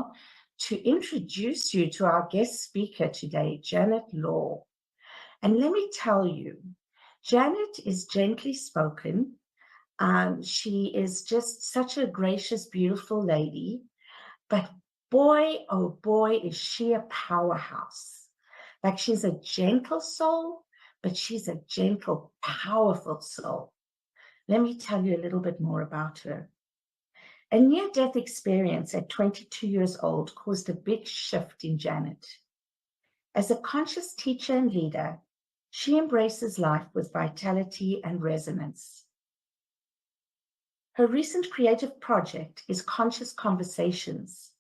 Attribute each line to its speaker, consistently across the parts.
Speaker 1: now to introduce you to our guest speaker today, Janet Law. And let me tell you, Janet is gently spoken. She is just such a gracious, beautiful lady. But boy, oh boy, is she a powerhouse. Like, she's a gentle soul, but she's a gentle, powerful soul. Let me tell you a little bit more about her. A near-death experience at 22 years old caused a big shift in Janet. As a conscious teacher and leader, she embraces life with vitality and resonance. Her recent creative project is Conscious Conversations,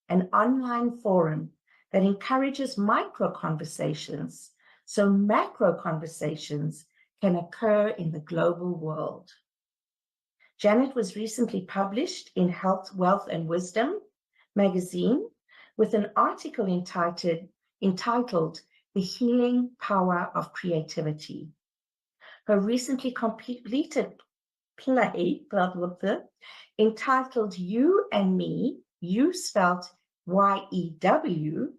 Speaker 1: an online forum that encourages micro conversations so macro conversations can occur in the global world. Janet was recently published in Health, Wealth, and Wisdom magazine with an article entitled The Healing Power of Creativity. Her recently completed play, entitled You and Me, You spelled Y-E-W,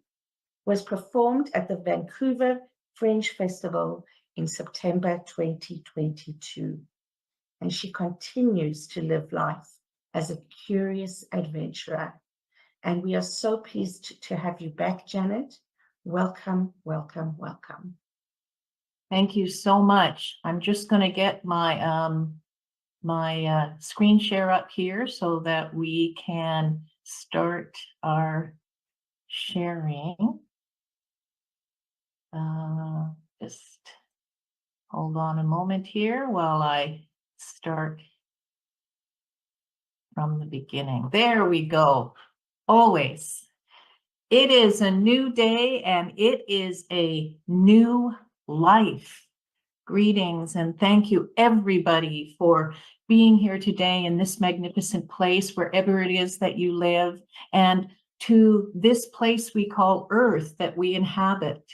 Speaker 1: was performed at the Vancouver Fringe Festival in September 2022. And she continues to live life as a curious adventurer. And we are so pleased to have you back, Janet. Welcome, welcome, welcome.
Speaker 2: Thank you so much. I'm just going to get my screen share up here so that we can start our sharing. Just hold on a moment here while I start from the beginning. There we go. Always. It is a new day and it is a new life. Greetings and thank you everybody for being here today in this magnificent place, wherever it is that you live, and to this place we call Earth that we inhabit,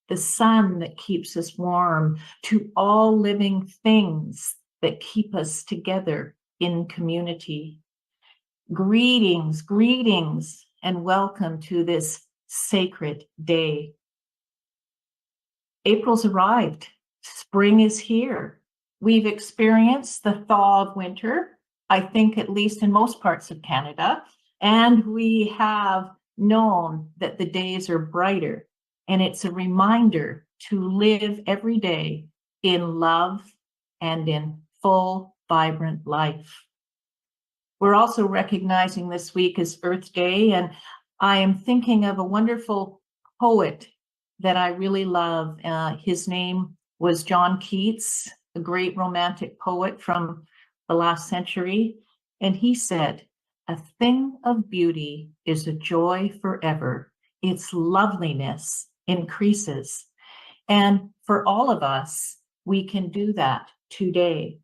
Speaker 2: the sun that keeps us warm, to all living things that keep us together in community. Greetings, greetings, and welcome to this sacred day. April's arrived. Spring is here. We've experienced the thaw of winter, I think at least in most parts of Canada, and we have known that the days are brighter, and it's a reminder to live every day in love and in full, vibrant life. We're also recognizing this week as Earth Day, and I am thinking of a wonderful poet that I really love. His name was John Keats, a great romantic poet from the last century. And he said, "A thing of beauty is a joy forever. Its loveliness increases." And for all of us, we can do that today.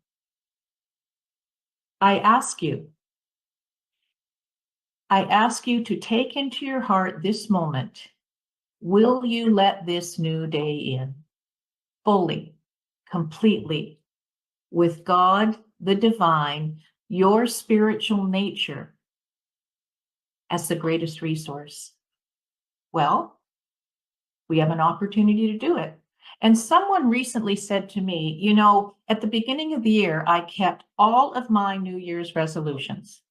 Speaker 2: I ask you to take into your heart this moment. Will you let this new day in? Fully, completely, with God, the divine, your spiritual nature as the greatest resource? Well, we have an opportunity to do it. And someone recently said to me, you know, at the beginning of the year, I kept all of my New Year's resolutions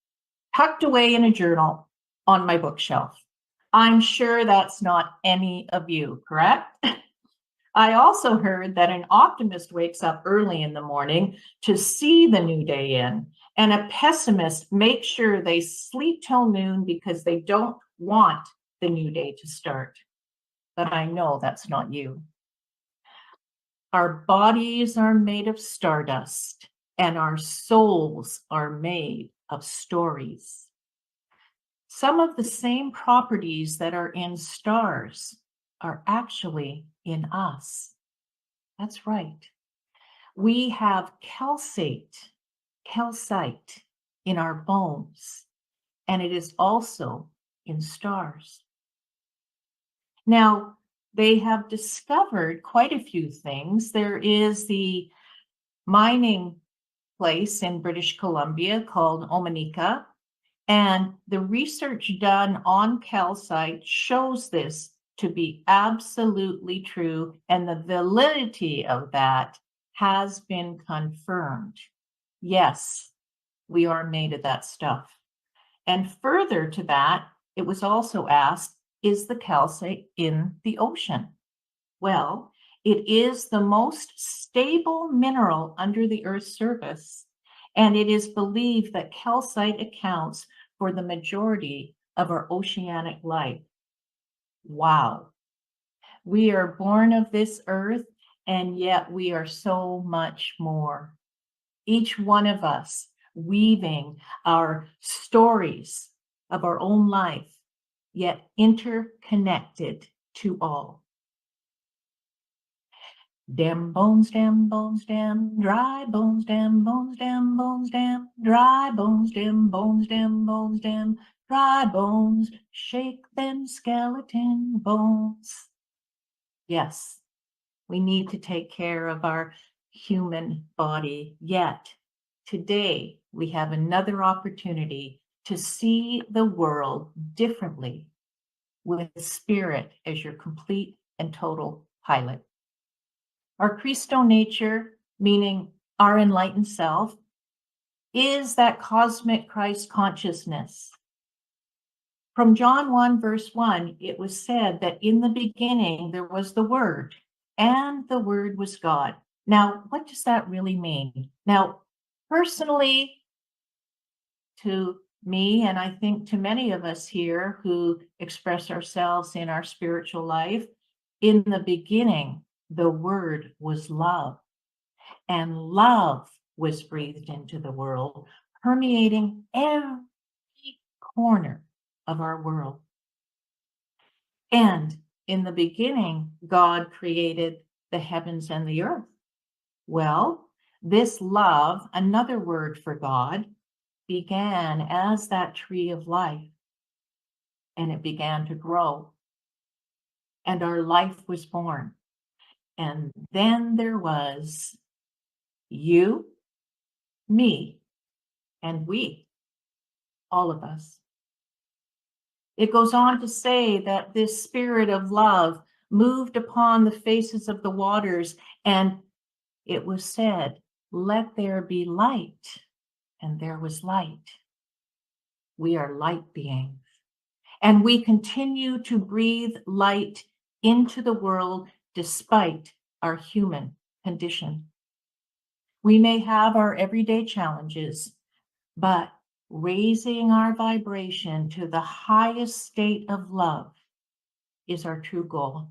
Speaker 2: tucked away in a journal on my bookshelf. I'm sure that's not any of you, correct? I also heard that an optimist wakes up early in the morning to see the new day in, and a pessimist makes sure they sleep till noon because they don't want the new day to start. But I know that's not you. Our bodies are made of stardust, and our souls are made of stories. Some of the same properties that are in stars are actually in us. That's right. We have calcite in our bones, and it is also in stars. Now, they have discovered quite a few things. There is the mining place in British Columbia called Omanika, And the research done on calcite shows this to be absolutely true, and the validity of that has been confirmed. Yes, we are made of that stuff. And further to that, it was also asked, is the calcite in the ocean? Well, it is the most stable mineral under the Earth's surface, and it is believed that calcite accounts for the majority of our oceanic life. Wow. We are born of this earth, and yet we are so much more. Each one of us weaving our stories of our own life, yet interconnected to all. Dem bones, dem bones, dem, dry bones, dem bones, dem bones, dem, dry bones, dem bones, dem bones, dem, dry bones, shake them skeleton bones. Yes, we need to take care of our human body, yet today we have another opportunity to see the world differently with spirit as your complete and total pilot. Our Christo nature, meaning our enlightened self, is that cosmic Christ consciousness. From John 1, verse 1, it was said that in the beginning there was the Word, and the Word was God. Now, what does that really mean? Now, personally, to me, and I think to many of us here who express ourselves in our spiritual life, in the beginning, the Word was love, and love was breathed into the world, permeating every corner of our world. And in the beginning, God created the heavens and the earth. Well, this love, another word for God, began as that tree of life, and it began to grow, and our life was born. And then there was you, me, and we, all of us. It goes on to say that this spirit of love moved upon the faces of the waters, and it was said, let there be light, and there was light. We are light beings, and we continue to breathe light into the world despite our human condition. We may have our everyday challenges, but raising our vibration to the highest state of love is our true goal.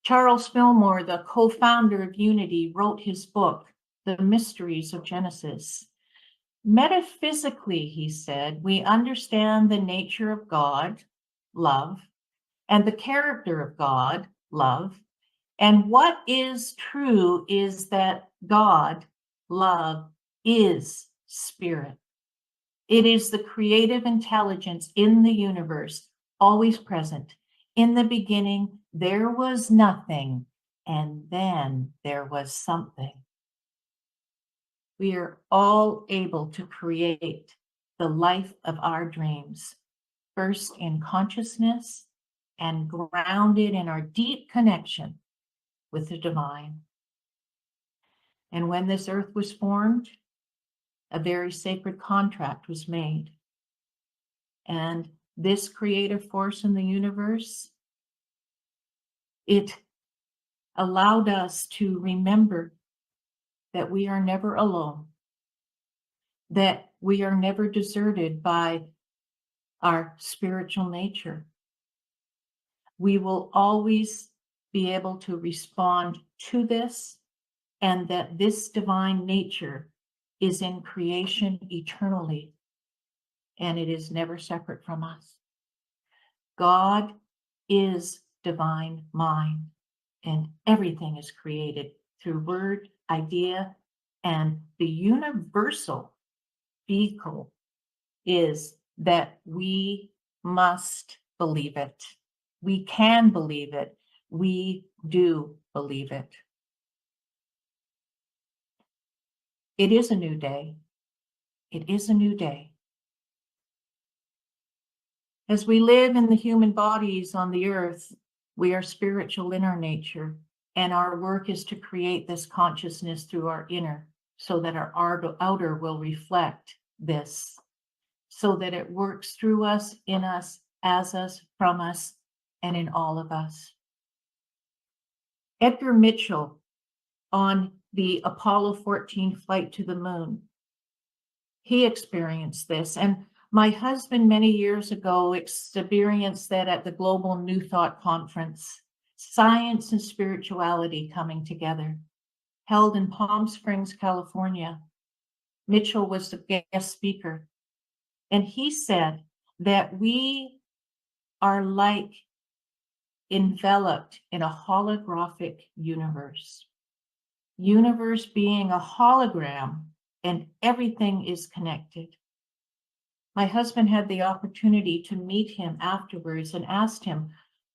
Speaker 2: Charles Fillmore, the co-founder of Unity, wrote his book, The Mysteries of Genesis. Metaphysically, he said, we understand the nature of God, love, and the character of God, love. And what is true is that God, love, is spirit. It is the creative intelligence in the universe, always present. In the beginning, there was nothing, and then there was something. We are all able to create the life of our dreams, first in consciousness and grounded in our deep connection with the divine. And when this earth was formed, a very sacred contract was made. And this creative force in the universe, it allowed us to remember that we are never alone, that we are never deserted by our spiritual nature. We will always be able to respond to this, and that this divine nature is in creation eternally, and it is never separate from us. God is divine mind, and everything is created through word, idea, and the universal vehicle is that we must believe it. We can believe it. We do believe it. It is a new day. It is a new day. As we live in the human bodies on the earth, we are spiritual in our nature, and our work is to create this consciousness through our inner, so that our outer will reflect this, so that it works through us, in us, as us, from us, and in all of us. Edgar Mitchell, on the Apollo 14 flight to the moon, he experienced this. And my husband, many years ago, experienced that at the Global New Thought Conference, science and spirituality coming together, held in Palm Springs, California. Mitchell was the guest speaker. And he said that we are like enveloped in a holographic universe. Universe being a hologram, and everything is connected. My husband had the opportunity to meet him afterwards and asked him,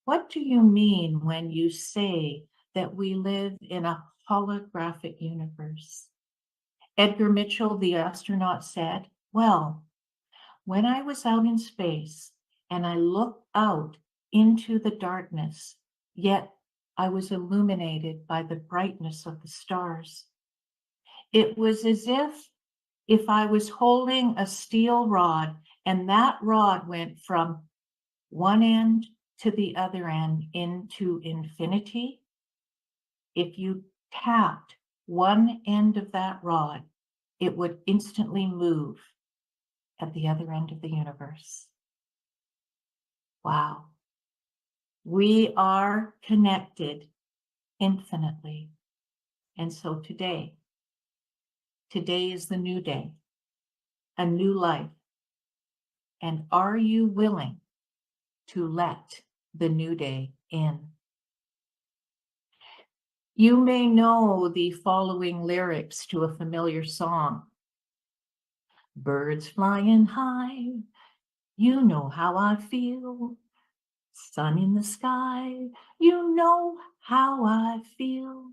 Speaker 2: "What do you mean when you say that we live in a holographic universe?" Edgar Mitchell, the astronaut, said, "Well, when I was out in space and I looked out into the darkness, yet I was illuminated by the brightness of the stars. It was as if I was holding a steel rod, and that rod went from one end to the other end into infinity. If you tapped one end of that rod, it would instantly move at the other end of the universe." Wow. We are connected infinitely. And so today is the new day, a new life. And are you willing to let the new day in? You may know the following lyrics to a familiar song. Birds flying high, you know how I feel. Sun in the sky, you know how I feel.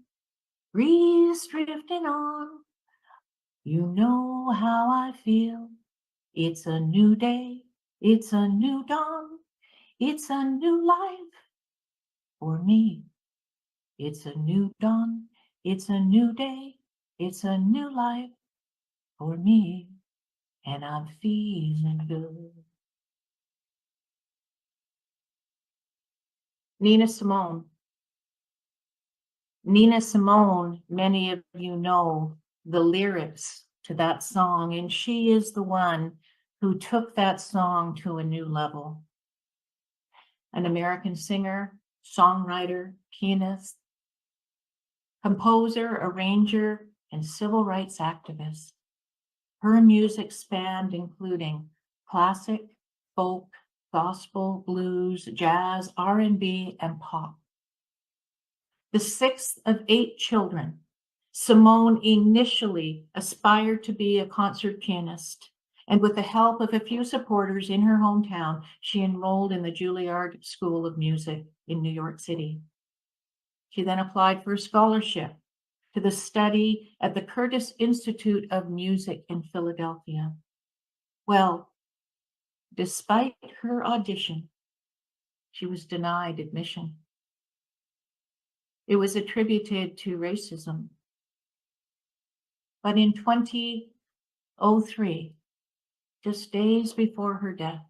Speaker 2: Breeze drifting on, you know how I feel. It's a new day, it's a new dawn, it's a new life for me. It's a new dawn, it's a new day, it's a new life for me, and I'm feeling good. Nina Simone. Nina Simone, many of you know the lyrics to that song, and she is the one who took that song to a new level. An American singer, songwriter, pianist, composer, arranger, and civil rights activist. Her music spanned including classic, folk, gospel, blues, jazz, R&B, and pop. The sixth of 8 children, Simone initially aspired to be a concert pianist, and with the help of a few supporters in her hometown, she enrolled in the Juilliard School of Music in New York City. She then applied for a scholarship to the study at the Curtis Institute of Music in Philadelphia. Well, despite her audition, she was denied admission. It was attributed to racism. But in 2003, just days before her death,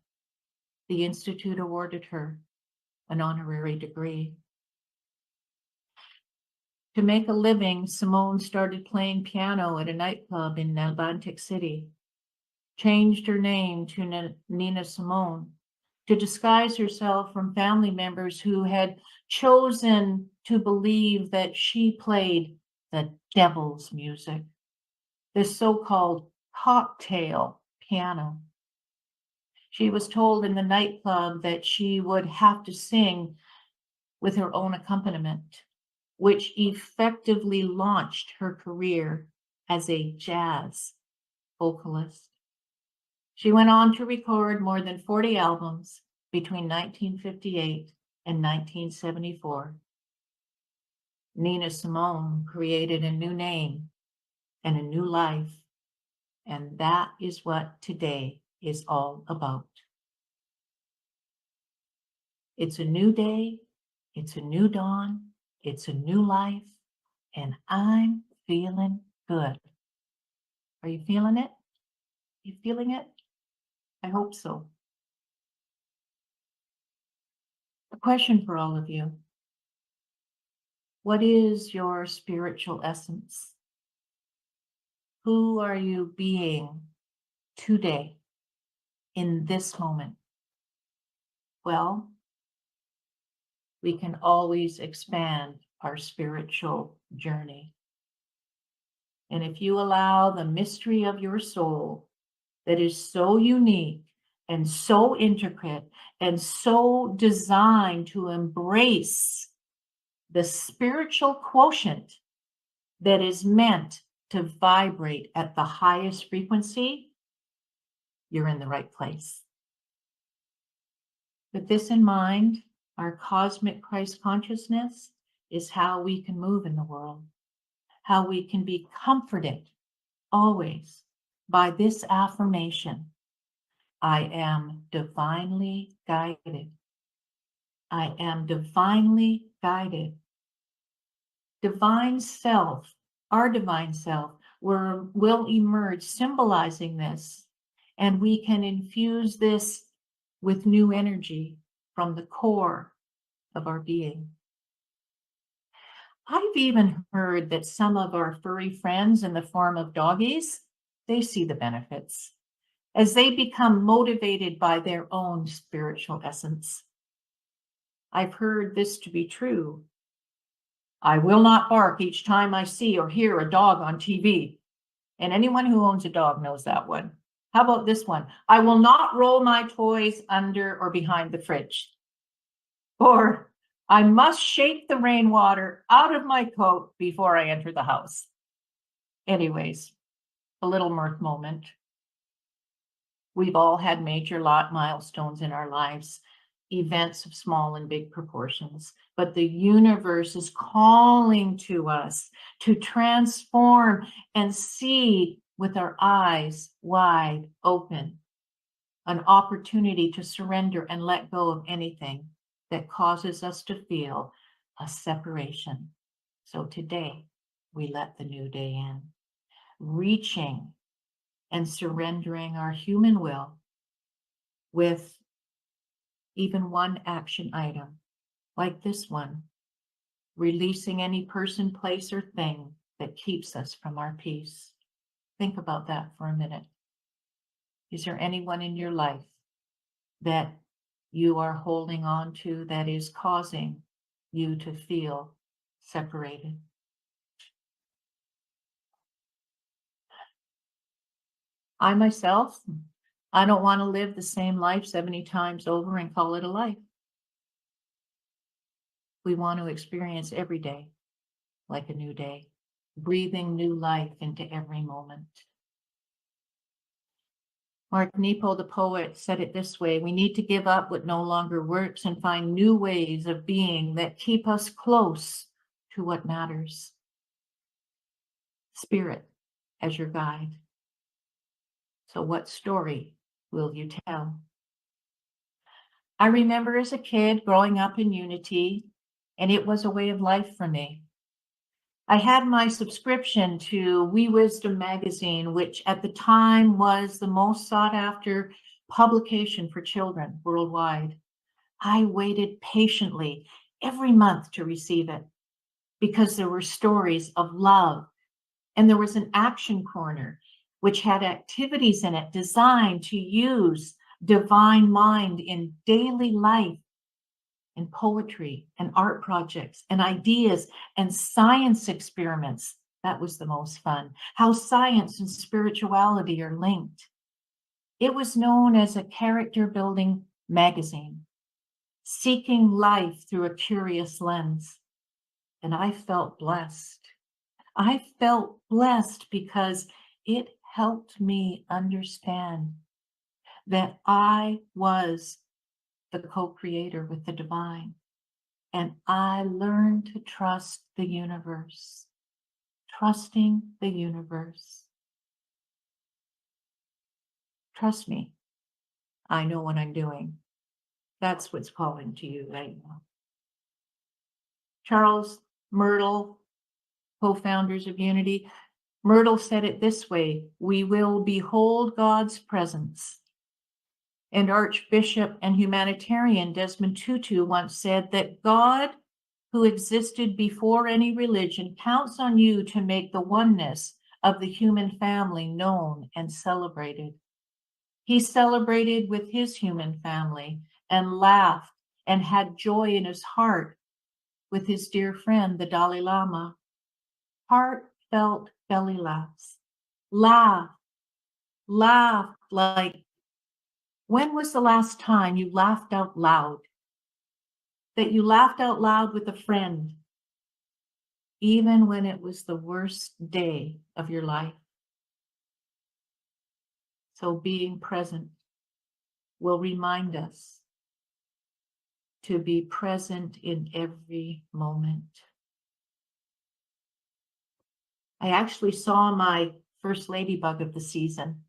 Speaker 2: the Institute awarded her an honorary degree. To make a living, Simone started playing piano at a nightclub in Atlantic City, changed her name to Nina Simone to disguise herself from family members who had chosen to believe that she played the devil's music, the so-called cocktail piano. She was told in the nightclub that she would have to sing with her own accompaniment, which effectively launched her career as a jazz vocalist. She went on to record more than 40 albums between 1958 and 1974. Nina Simone created a new name and a new life, and that is what today is all about. It's a new day. It's a new dawn. It's a new life. And I'm feeling good. Are you feeling it? You feeling it? I hope so. A question for all of you. What is your spiritual essence? Who are you being today in this moment? Well, we can always expand our spiritual journey. And if you allow the mystery of your soul that is so unique and so intricate and so designed to embrace the spiritual quotient that is meant to vibrate at the highest frequency, you're in the right place. With this in mind, our cosmic Christ consciousness is how we can move in the world, how we can be comforted always by this affirmation: I am divinely guided. I am divinely guided. Divine self, our divine self, will emerge symbolizing this, and we can infuse this with new energy from the core of our being. I've even heard that some of our furry friends in the form of doggies, they see the benefits as they become motivated by their own spiritual essence. I've heard this to be true. I will not bark each time I see or hear a dog on TV. And anyone who owns a dog knows that one. How about this one? I will not roll my toys under or behind the fridge. Or I must shake the rainwater out of my coat before I enter the house. Anyways, a little mirth moment. We've all had major milestones in our lives, events of small and big proportions, but the universe is calling to us to transform and see with our eyes wide open, an opportunity to surrender and let go of anything that causes us to feel a separation. So today, we let the new day in, reaching and surrendering our human will with even one action item, like this one, releasing any person, place, or thing that keeps us from our peace. Think about that for a minute. Is there anyone in your life that you are holding on to that is causing you to feel separated? I myself, I don't want to live the same life 70 times over and call it a life. We want to experience every day like a new day, breathing new life into every moment. Mark Nepo, the poet, said it this way: we need to give up what no longer works and find new ways of being that keep us close to what matters. Spirit as your guide. So what story will you tell? I remember as a kid growing up in unity, and it was a way of life for me. I had my subscription to We Wisdom magazine, which at the time was the most sought after publication for children worldwide. I waited patiently every month to receive it because there were stories of love, and there was an action corner which had activities in it designed to use divine mind in daily life, in poetry and art projects and ideas and science experiments. That was the most fun. How science and spirituality are linked. It was known as a character building magazine, seeking life through a curious lens. And I felt blessed. I felt blessed because it helped me understand that I was the co-creator with the divine. And I learned to trust the universe, trusting the universe. Trust me, I know what I'm doing. That's what's calling to you right now. Charles Myrtle, co-founders of Unity, Myrtle said it this way: we will behold God's presence. And Archbishop and humanitarian Desmond Tutu once said that God, who existed before any religion, counts on you to make the oneness of the human family known and celebrated. He celebrated with his human family and laughed and had joy in his heart with his dear friend, the Dalai Lama. Heartfelt belly laughs. Laugh like, when was the last time you laughed out loud? That you laughed out loud with a friend, even when it was the worst day of your life. So being present will remind us to be present in every moment. I actually saw my first ladybug of the season,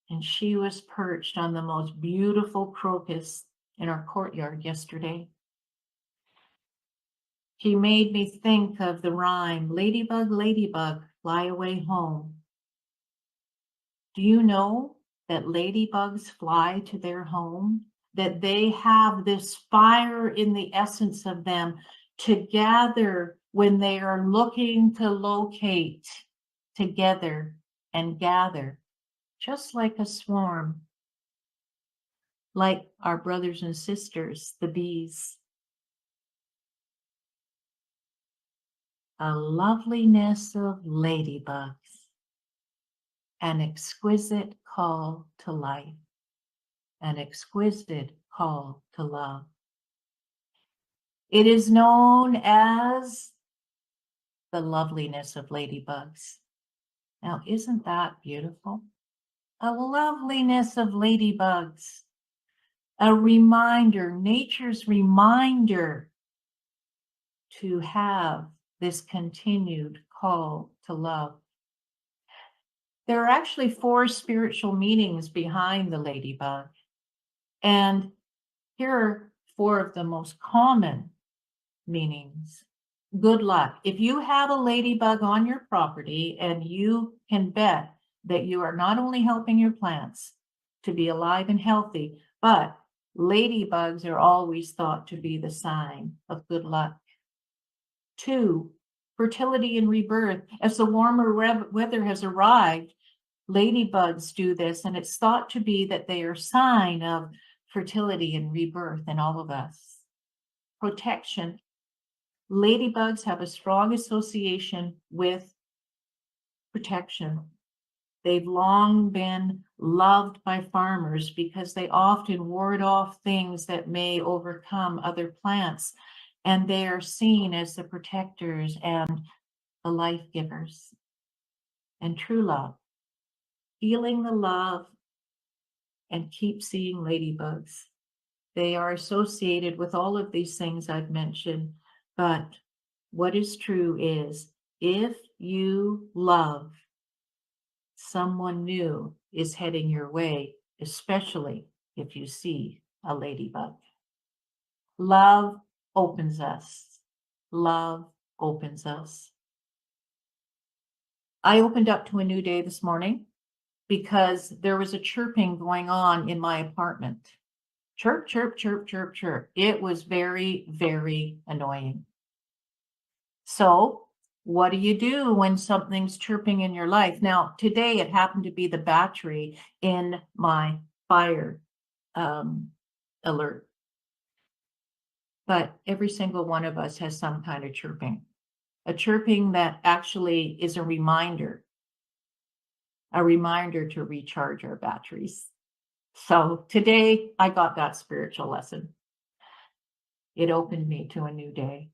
Speaker 2: and she was perched on the most beautiful crocus in our courtyard yesterday. She made me think of the rhyme, ladybug, ladybug, fly away home. Do you know that ladybugs fly to their home? That they have this fire in the essence of them to gather when they are looking to locate together and gather, just like a swarm, like our brothers and sisters, the bees. A loveliness of ladybugs, an exquisite call to life, an exquisite call to love. It is known as the loveliness of ladybugs. Now, isn't that beautiful? A loveliness of ladybugs, a reminder, nature's reminder to have this continued call to love. There are actually 4 spiritual meanings behind the ladybug, and here are 4 of the most common meanings. Good luck. If you have a ladybug on your property, and you can bet that you are not only helping your plants to be alive and healthy, but ladybugs are always thought to be the sign of good luck. 2, fertility and rebirth. As the warmer weather has arrived, ladybugs do this, and it's thought to be that they are a sign of fertility and rebirth in all of us. Protection. Ladybugs have a strong association with protection. They've long been loved by farmers because they often ward off things that may overcome other plants, and they are seen as the protectors and the life givers. And true love, feeling the love, and keep seeing ladybugs. They are associated with all of these things I've mentioned, but what is true is, if you love, someone new is heading your way, especially if you see a ladybug. Love opens us. Love opens us. I opened up to a new day this morning because there was a chirping going on in my apartment. Chirp, chirp, chirp, chirp, chirp. It was very, very annoying. So what do you do when something's chirping in your life? Now, today it happened to be the battery in my fire alert. But every single one of us has some kind of chirping. A chirping that actually is a reminder to recharge our batteries. So today I got that spiritual lesson. It opened me to a new day.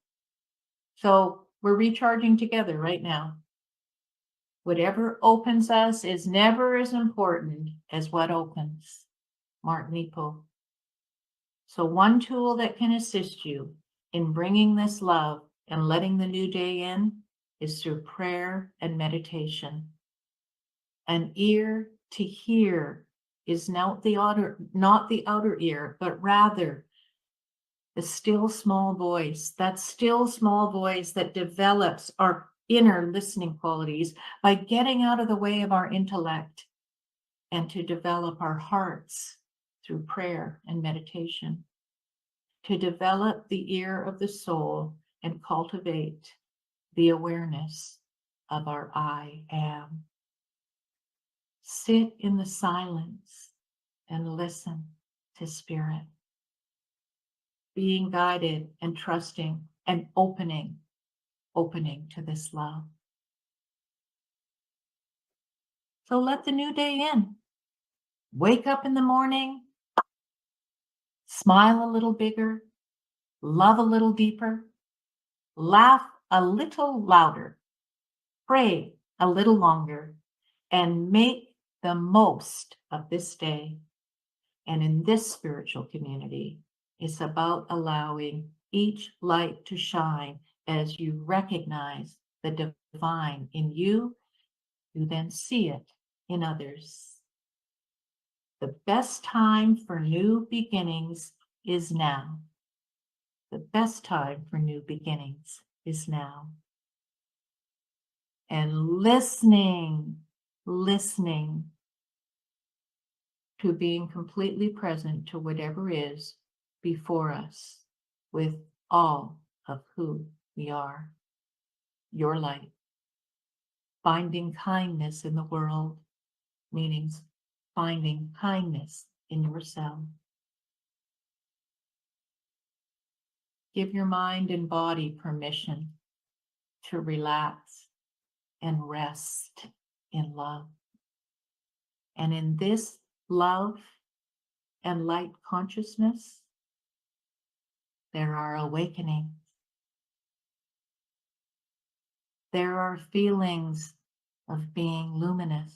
Speaker 2: So we're recharging together right now. Whatever opens us is never as important as what opens. Mark Nepo. So one tool that can assist you in bringing this love and letting the new day in is through prayer and meditation. An ear to hear is not the outer ear, but rather the still small voice, that still small voice that develops our inner listening qualities by getting out of the way of our intellect and to develop our hearts through prayer and meditation, to develop the ear of the soul and cultivate the awareness of our I am. Sit in the silence and listen to Spirit, being guided and trusting and opening to this love. So let the new day in. Wake up in the morning, smile a little bigger, love a little deeper, laugh a little louder, pray a little longer, and make the most of this day. And in this spiritual community, it's about allowing each light to shine as you recognize the divine in you. You then see it in others. The best time for new beginnings is now. The best time for new beginnings is now. And listening to being completely present to whatever is before us with all of who we are. Your light. Finding kindness in the world, meaning finding kindness in yourself. Give your mind and body permission to relax and rest in love. And in this love and light consciousness, there are awakenings. There are feelings of being luminous,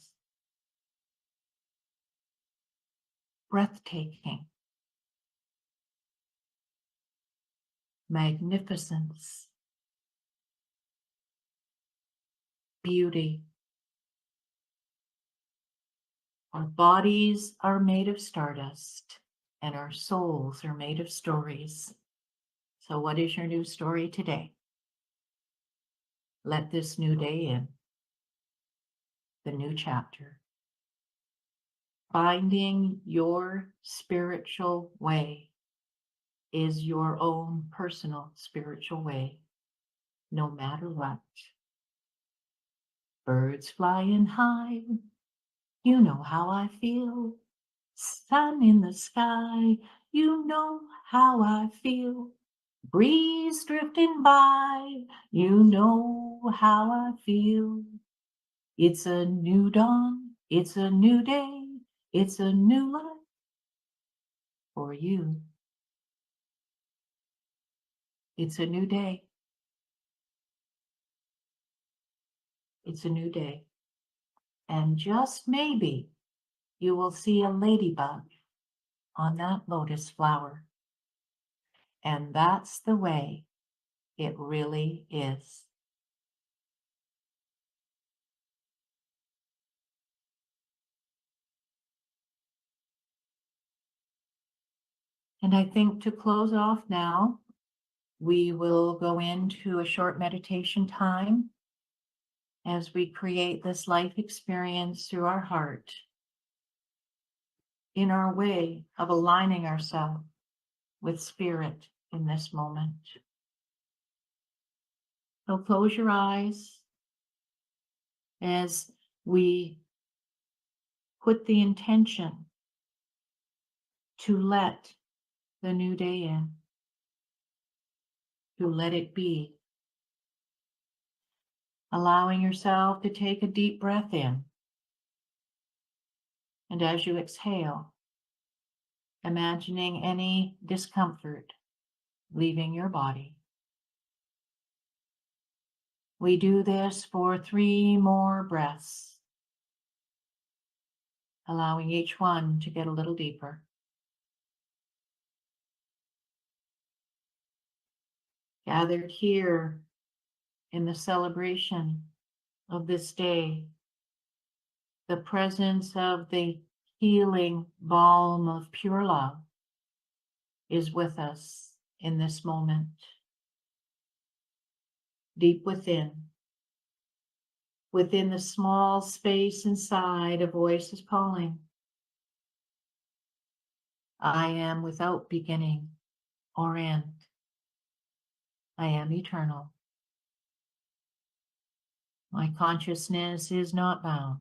Speaker 2: breathtaking, magnificence, beauty. Our bodies are made of stardust and our souls are made of stories. So what is your new story today? Let this new day in, the new chapter. Finding your spiritual way is your own personal spiritual way, no matter what. Birds flying high, you know how I feel. Sun in the sky, you know how I feel. Breeze drifting by, you know how I feel. It's a new dawn, it's a new day, it's a new life for you. It's a new day. It's a new day. And just maybe you will see a ladybug on that lotus flower. And that's the way it really is. And I think to close off now, we will go into a short meditation time as we create this life experience through our heart in our way of aligning ourselves with Spirit in this moment. So close your eyes as we put the intention to let the new day in, to let it be. Allowing yourself to take a deep breath in. And as you exhale, imagining any discomfort leaving your body. We do this for 3 more breaths, allowing each one to get a little deeper. Gathered here in the celebration of this day, the presence of the healing balm of pure love is with us in this moment. Deep within the small space inside, a voice is calling. I am without beginning or end. I am eternal. My consciousness is not bound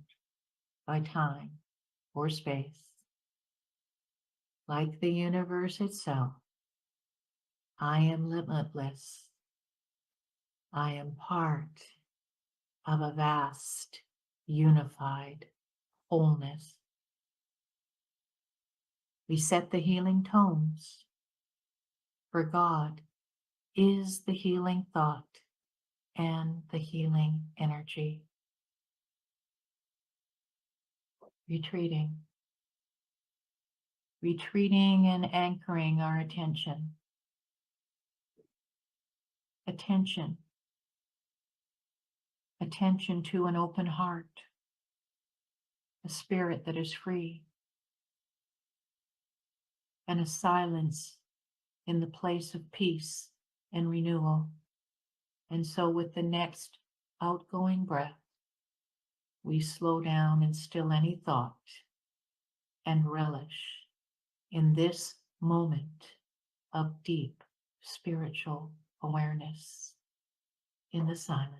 Speaker 2: by time or space. Like the universe itself, I am limitless. I am part of a vast, unified wholeness. We set the healing tones, for God is the healing thought and the healing energy. Retreating and anchoring our attention. Attention to an open heart, a spirit that is free, and a silence in the place of peace and renewal. And so with the next outgoing breath, we slow down and still any thought and relish in this moment of deep spiritual awareness in the silence.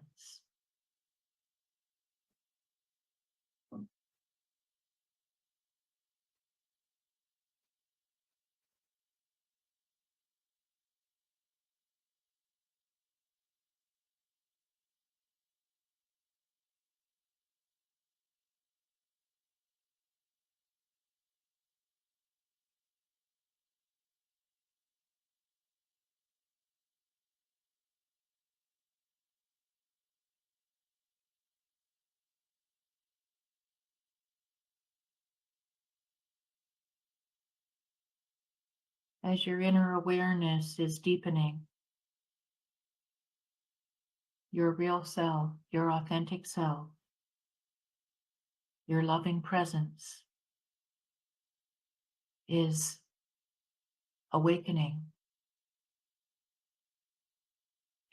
Speaker 2: As your inner awareness is deepening, your real self, your authentic self, your loving presence is awakening.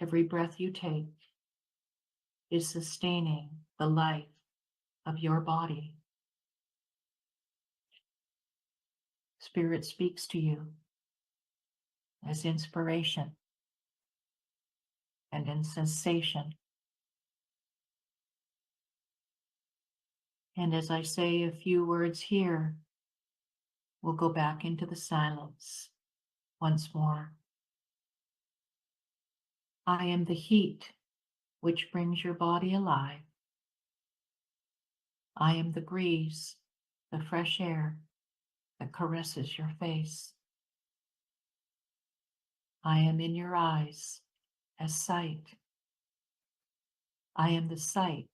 Speaker 2: Every breath you take is sustaining the life of your body. Spirit speaks to you as inspiration and in sensation. And as I say a few words here, we'll go back into the silence once more. I am the heat which brings your body alive. I am the breeze, the fresh air that caresses your face. I am in your eyes as sight. I am the sight,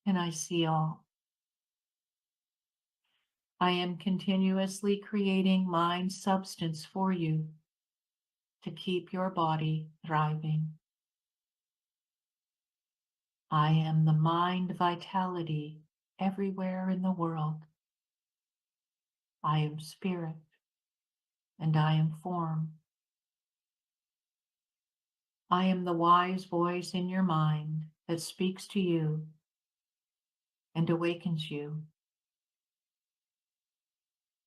Speaker 2: and I see all. I am continuously creating mind substance for you to keep your body thriving. I am the mind vitality everywhere in the world. I am spirit, and I am form. I am the wise voice in your mind that speaks to you and awakens you.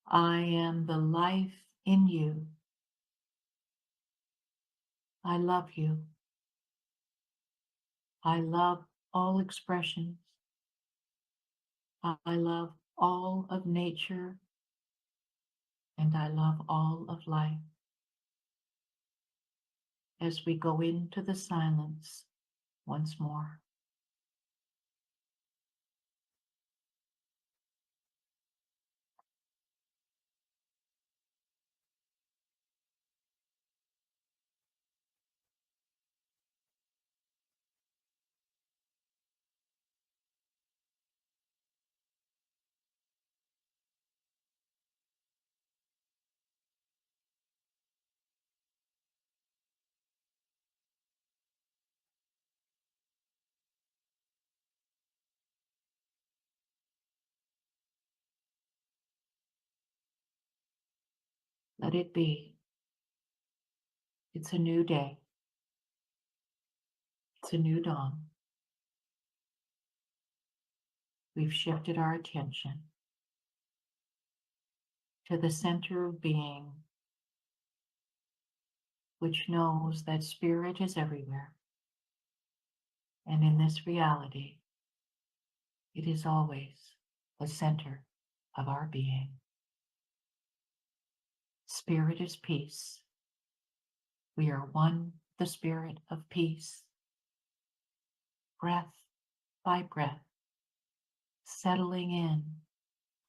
Speaker 2: I am the life in you. I love you. I love all expressions. I love all of nature, and I love all of life. As we go into the silence once more. Let it be. It's a new day. It's a new dawn. We've shifted our attention to the center of being, which knows that spirit is everywhere. And in this reality, it is always the center of our being. Spirit is peace. We are one, the spirit of peace. Breath by breath, settling in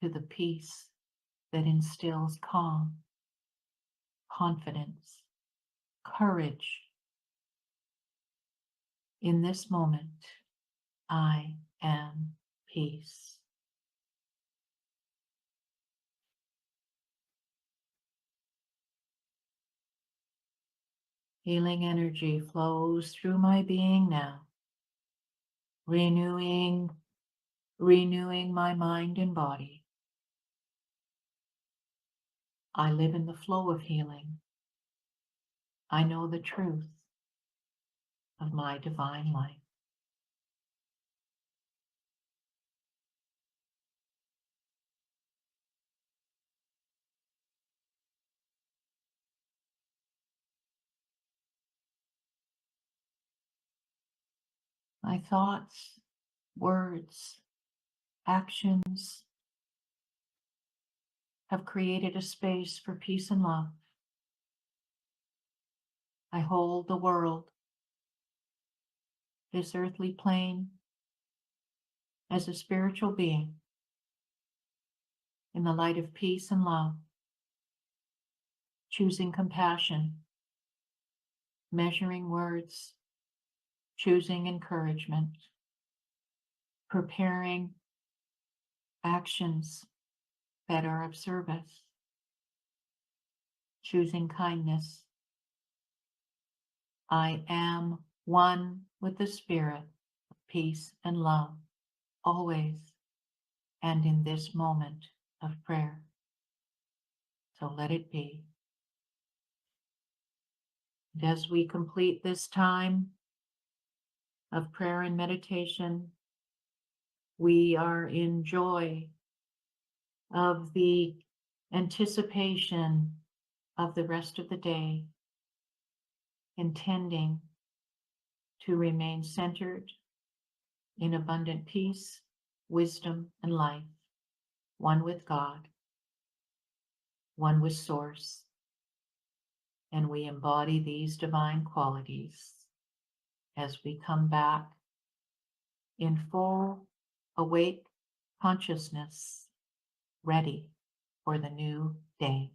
Speaker 2: to the peace that instills calm, confidence, courage. In this moment, I am peace. Healing energy flows through my being now, renewing my mind and body. I live in the flow of healing. I know the truth of my divine life. My thoughts, words, actions have created a space for peace and love. I hold the world, this earthly plane, as a spiritual being in the light of peace and love, choosing compassion, measuring words, choosing encouragement, preparing actions that are of service, choosing kindness. I am one with the spirit of peace and love, always and in this moment of prayer. So let it be. And as we complete this time of prayer and meditation, we are in joy of the anticipation of the rest of the day, intending to remain centered in abundant peace, wisdom, and life, one with God, one with Source. And we embody these divine qualities as we come back in full awake consciousness, ready for the new day.